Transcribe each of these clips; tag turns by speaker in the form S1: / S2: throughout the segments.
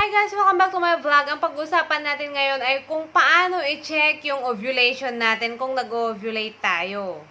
S1: Hi guys! Welcome back to my vlog. Ang pag-usapan natin ngayon ay kung paano i-check yung ovulation natin kung nag-ovulate tayo.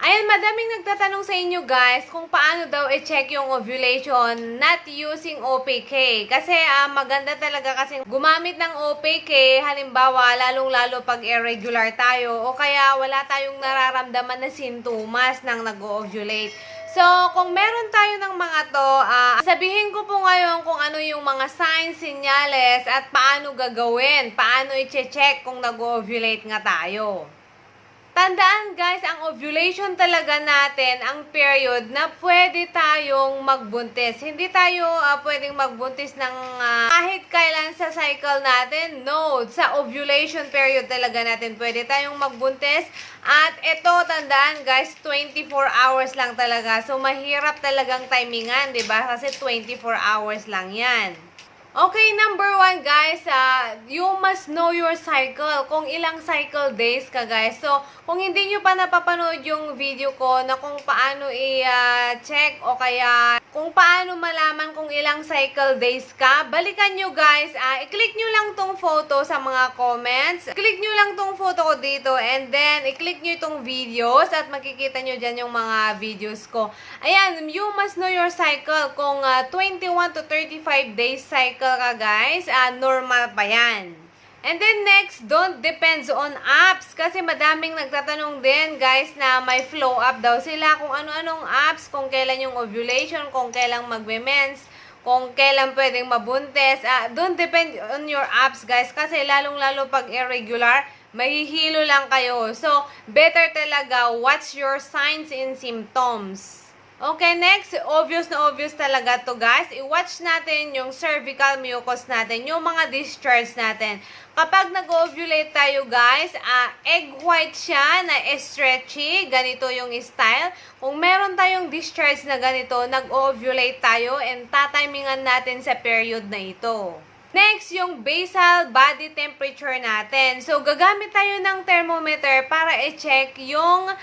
S1: Ayan, madaming nagtatanong sa inyo guys kung paano daw i-check yung ovulation not using OPK. Kasi maganda talaga kasi gumamit ng OPK, halimbawa lalong-lalo pag irregular tayo o kaya wala tayong nararamdaman na sintomas ng nag-ovulate. So, kung meron tayo ng mga to, sabihin ko po ngayon kung ano yung mga signs, sinyales, at paano gagawin, paano i-check kung nag-ovulate nga tayo. Tandaan guys, ang ovulation talaga natin, ang period na pwede tayong magbuntis. Hindi tayo pwedeng magbuntis ng kahit kailan sa cycle natin. No, sa ovulation period talaga natin pwede tayong magbuntis. At ito, tandaan guys, 24 hours lang talaga. So, mahirap talagang timingan, di ba? Kasi 24 hours lang yan. Okay, number 1 guys, you must know your cycle. Kung ilang cycle days ka guys. So, kung hindi nyo pa napapanood yung video ko na kung paano i-check o kaya kung paano malaman kung ilang cycle days ka, balikan nyo guys. I-click nyo lang tong photo sa mga comments. Click nyo lang tong photo ko dito and then i-click nyo itong videos at makikita nyo dyan yung mga videos ko. Ayan, you must know your cycle. Kung 21 to 35 days cycle ka guys, normal pa yan. And then next, don't depends on apps. Kasi madaming nagtatanong din guys na may flow up daw sila. Kung ano-anong apps, kung kailan yung ovulation, kung kailan magme-mens, kung kailan pwedeng mabuntis. Don't depend on your apps guys. Kasi lalong-lalo pag irregular, mahihilo lang kayo. So, better talaga watch your signs and symptoms. Okay, next, obvious na obvious talaga to guys. I-watch natin yung cervical mucus natin, yung mga discharge natin. Kapag nag-ovulate tayo guys, egg white siya na stretchy, ganito yung style. Kung meron tayong discharge na ganito, nag-ovulate tayo and tatimingan natin sa period na ito. Next, yung basal body temperature natin. So, gagamit tayo ng thermometer para i-check yung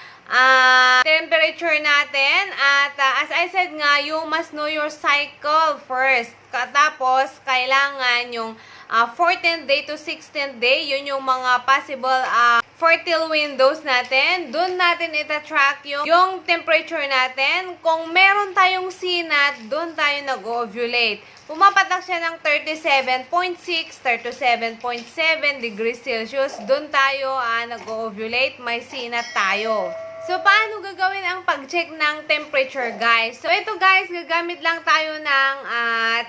S1: temperature natin. At as I said nga, you must know your cycle first. Tapos, kailangan yung 14th day to 16th day, yun yung mga possible fertile windows natin. Doon natin itatrack yung temperature natin. Kung meron tayong sinat, doon tayo nag-ovulate. Pumapatak siya ng 37.6, 37.7 degrees Celsius. Doon tayo nag-ovulate, may sinat tayo. So, paano gagawin ang pag-check ng temperature, guys? So, ito guys, gagamit lang tayo ng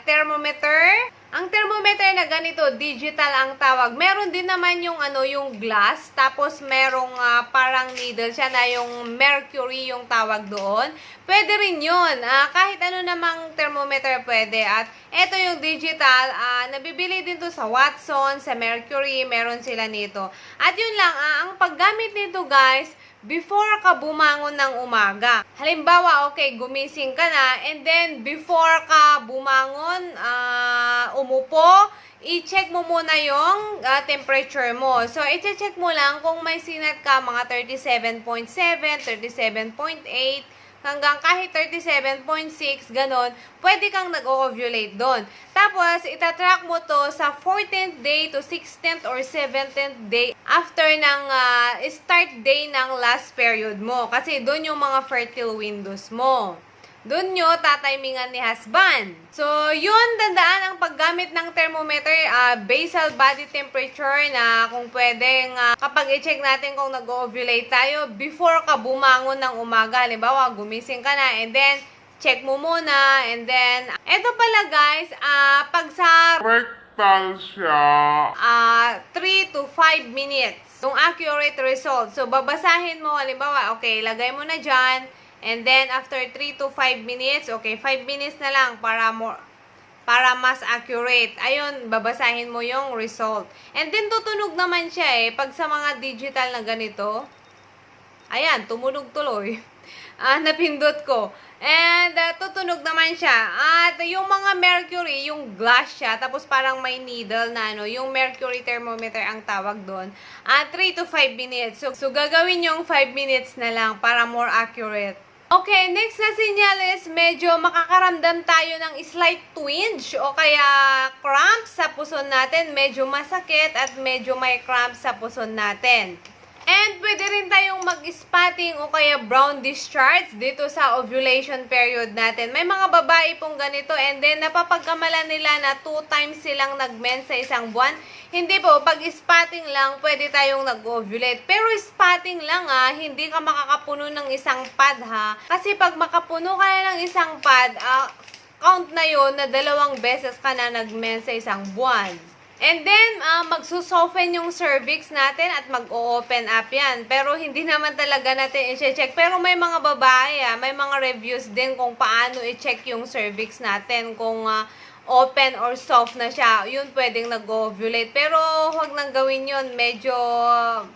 S1: thermometer. Ang thermometer na ganito, digital ang tawag. Meron din naman yung yung glass, tapos merong parang needle siya na yung mercury yung tawag doon. Pwede rin yun. Kahit ano namang thermometer pwede. At ito yung digital, nabibili din to sa Watson, sa Mercury, meron sila nito. At yun lang, ang paggamit nito guys, before ka bumangon ng umaga. Halimbawa, okay, gumising ka na, and then before ka bumangon, umupo, i-check mo muna yung temperature mo. So, i-check mo lang kung may sinat ka, mga 37.7, 37.8, hanggang kahit 37.6, ganon, pwede kang nag-ovulate doon. Tapos, itatrack mo to sa 14th day to 16th or 17th day after ng start day ng last period mo. Kasi doon yung mga fertile windows mo. Doon nyo tatimingan ni husband. So, yun, tandaan ang paggamit ng thermometer, basal body temperature na kung pwedeng kapag i-check natin kung nag-ovulate tayo, before ka bumangon ng umaga, halimbawa, gumising ka na, and then, check mo muna, and then, eto pala guys, pag sa
S2: rectal siya,
S1: 3 to 5 minutes, yung accurate result. So, babasahin mo, halimbawa, okay, lagay mo na dyan, and then, after 3 to 5 minutes, okay, 5 minutes na lang para mas accurate. Ayun, babasahin mo yung result. And then, tutunog naman siya pag sa mga digital na ganito. Ayan, tumunog tuloy. Napindot ko. And, tutunog naman siya. At yung mga mercury, yung glass siya, tapos parang may needle na yung mercury thermometer ang tawag doon. 3 to 5 minutes. So, gagawin yung 5 minutes na lang para more accurate. Okay, next na sinyalis, medyo makakaramdam tayo ng slight twinge o kaya cramps sa puson natin. Medyo masakit at medyo may cramps sa puson natin. And pwede rin tayong mag-spotting o kaya brown discharge dito sa ovulation period natin. May mga babae pong ganito and then napapagkamalan nila na 2 times silang nag-mens sa isang buwan. Hindi po, pag spotting lang, pwede tayong nag-ovulate. Pero spotting lang hindi ka makakapuno ng isang pad ha. Kasi pag makapuno ka na ng isang pad, count na yon na 2 beses ka na nag-mens sa isang buwan. And then, magsusoften yung cervix natin at mag-o-open up yan. Pero hindi naman talaga natin i-check. Pero may mga babae, may mga reviews din kung paano i-check yung cervix natin. Kung open or soft na siya, yun pwedeng nag-ovulate. Pero huwag nang gawin yun. Medyo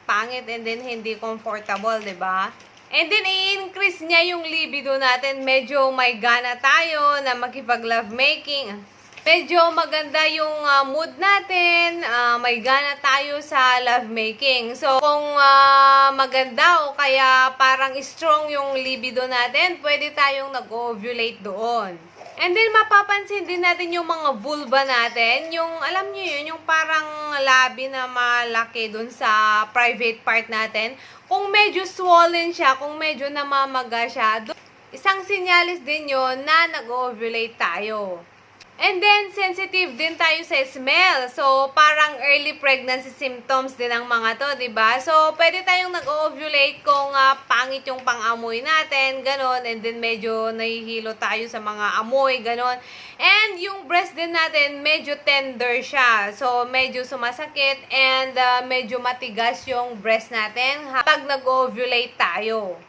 S1: pangit and then hindi comfortable, diba? And then, i-increase niya yung libido natin. Medyo may gana tayo na makipag-lovemaking. Medyo maganda yung mood natin, may gana tayo sa lovemaking. So, kung maganda o kaya parang strong yung libido natin, pwede tayong nag-ovulate doon. And then, mapapansin din natin yung mga vulva natin. Yung, alam nyo yun, yung parang labi na malaki doon sa private part natin. Kung medyo swollen siya, kung medyo namamaga siya, isang sinyalis din yun na nag-ovulate tayo. And then, sensitive din tayo sa smell. So, parang early pregnancy symptoms din ang mga to, diba? So, pwede tayong nag-ovulate kung pangit yung pang-amoy natin, ganon. And then, medyo nahihilo tayo sa mga amoy, ganon. And yung breast din natin, medyo tender siya. So, medyo sumasakit and medyo matigas yung breast natin pag nag-ovulate tayo.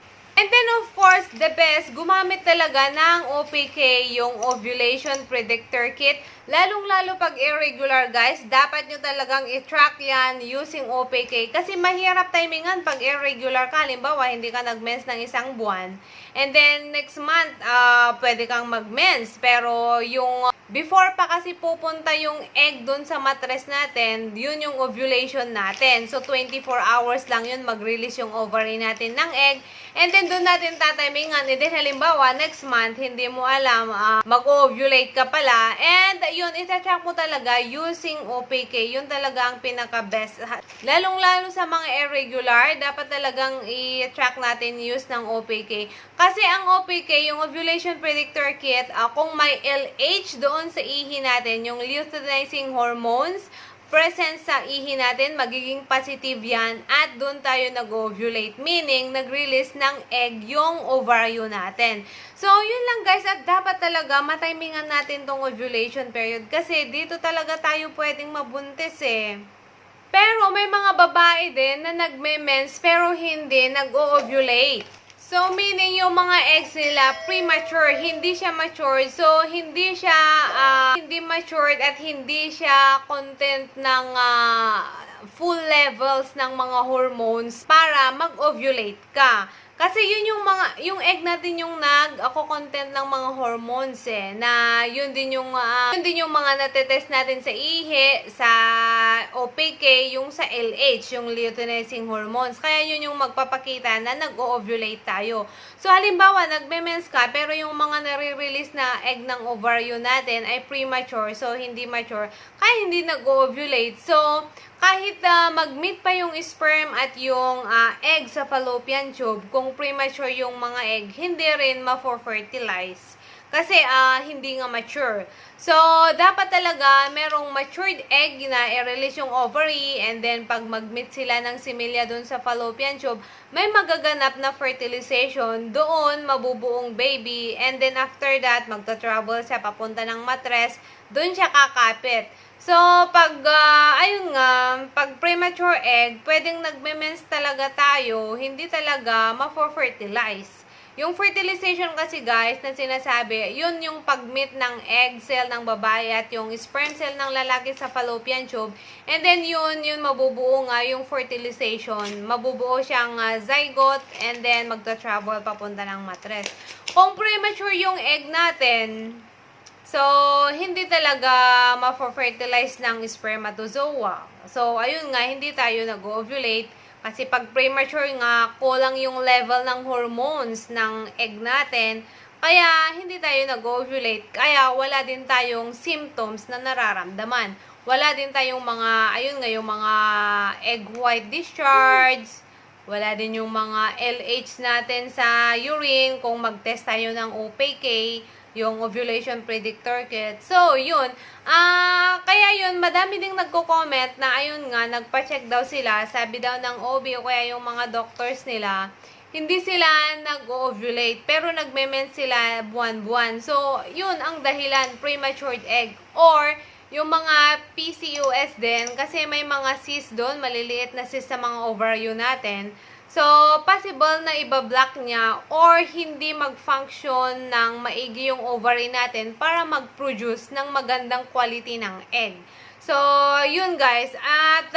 S1: And then, of course, the best, gumamit talaga ng OPK, yung Ovulation Predictor Kit. Lalong-lalo pag irregular, guys, dapat nyo talagang i-track yan using OPK. Kasi mahirap timingan pag irregular ka. Halimbawa, hindi ka nag-mens ng isang buwan. And then, next month, pwede kang mag-mens. Pero, yung before pa kasi pupunta yung egg dun sa matres natin, yun yung ovulation natin. So, 24 hours lang yun mag-release yung ovary natin ng egg. And then, doon natin tatimingan. And then, halimbawa, next month, hindi mo alam, mag-ovulate ka pala. And, yun, itatrack mo talaga using OPK. Yun talaga ang pinaka-best. Lalong-lalo sa mga irregular, dapat talagang i-track natin use ng OPK. Kasi ang OPK, yung Ovulation Predictor Kit, kung may LH doon sa ihi natin, yung luteinizing hormones, present sa ihi natin, magiging positive yan at doon tayo nag-ovulate. Meaning, nag-release ng egg yung ovaryo natin. So, yun lang guys. At dapat talaga matimingan natin tong ovulation period kasi dito talaga tayo pwedeng mabuntis eh. Pero may mga babae din na nagme-mens pero hindi nag-ovulate. So, meaning yung mga eggs nila premature, hindi siya matured. So, hindi siya hindi matured at hindi siya content ng full levels ng mga hormones para mag-ovulate ka. Kasi yun yung egg natin yung content ng mga hormones eh, na yun din yung mga natetest natin sa ihi, sa OPK, yung sa LH, yung luteinizing hormones. Kaya yun yung magpapakita na nag-ovulate tayo. So, halimbawa, nagme-mens ka, pero yung mga nare-release na egg ng ovaryo natin ay premature, so hindi mature, kaya hindi nag-ovulate. So, kahit mag-meet pa yung sperm at yung egg sa fallopian tube, kung premature yung mga egg, hindi rin ma-fertilize. Kasi hindi nga mature. So, dapat talaga merong matured egg na i-release yung ovary and then pag mag-meet sila ng similya dun sa fallopian tube, may magaganap na fertilization, doon mabubuong baby and then after that, magta-travel siya papunta ng matres, dun siya kakapit. So, pag, pag premature egg, pwedeng nagme-mens talaga tayo, hindi talaga ma-fertilize. Yung fertilization kasi guys, na sinasabi, yun yung pag-meet ng egg cell ng babae at yung sperm cell ng lalaki sa fallopian tube. And then yun mabubuo nga yung fertilization. Mabubuo siyang zygote and then magta-travel papunta ng matres. Kung premature yung egg natin, so, hindi talaga ma-fertilize ng spermatozoa. So, ayun nga, hindi tayo nag-ovulate. Kasi pag premature nga, kulang yung level ng hormones ng egg natin. Kaya hindi tayo nag-ovulate. Kaya wala din tayong symptoms na nararamdaman. Wala din tayong mga, ayun nga, yung mga egg white discharge. Wala din yung mga LH natin sa urine kung mag-test tayo ng OPK, yung ovulation predictor kit. So, yun. Kaya yun, madami ding nagko-comment na ayun nga, nagpa-check daw sila. Sabi daw ng OB o kaya yung mga doctors nila, hindi sila nag-ovulate, pero nagme-mens sila buwan-buwan. So, yun ang dahilan, premature egg. Or, yung mga PCOS din, kasi may mga cyst doon, maliliit na cyst sa mga ovaryo natin. So, possible na iba-block niya or hindi mag-function ng maigi yung ovary natin para mag-produce ng magandang quality ng egg. So, yun guys. At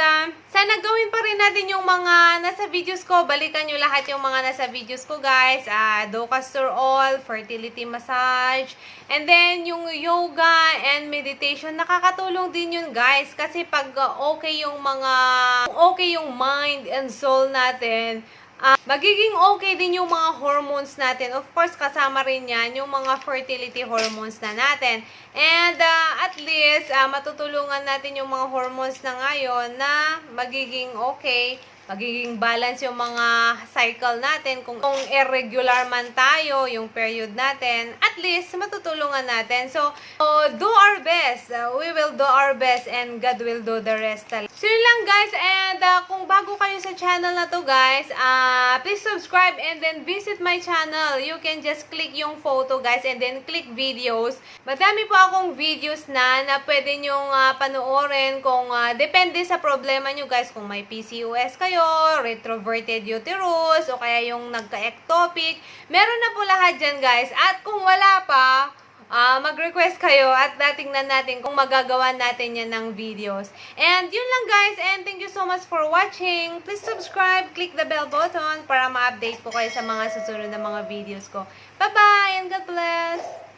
S1: sana gawin pa rin natin yung mga nasa videos ko. Balikan nyo lahat yung mga nasa videos ko guys. Do castor oil, fertility massage, and then yung yoga and meditation. Nakakatulong din yun guys. Kasi pag okay yung mind and soul natin, magiging okay din yung mga hormones natin. Of course, kasama rin yan yung mga fertility hormones na natin. And at least, matutulungan natin yung mga hormones na ngayon na magiging okay, magiging balance yung mga cycle natin. Kung irregular man tayo, yung period natin, at least matutulungan natin. So do our best. We will do our best and God will do the rest. So yun lang guys, and kung bago kayo sa channel na to guys, please subscribe and then visit my channel. You can just click yung photo guys and then click videos. Madami po akong videos na pwede nyong panoorin kung depende sa problema nyo guys. Kung may PCOS kayo, retroverted uterus, o kaya yung nagka-ectopic, meron na po lahat dyan guys. At kung wala pa, mag-request kayo at tingnan natin kung magagawa natin yan ng videos. And yun lang guys, and thank you so much for watching. Please subscribe, click the bell button para ma-update po kayo sa mga susunod na mga videos ko. Bye-bye and God bless!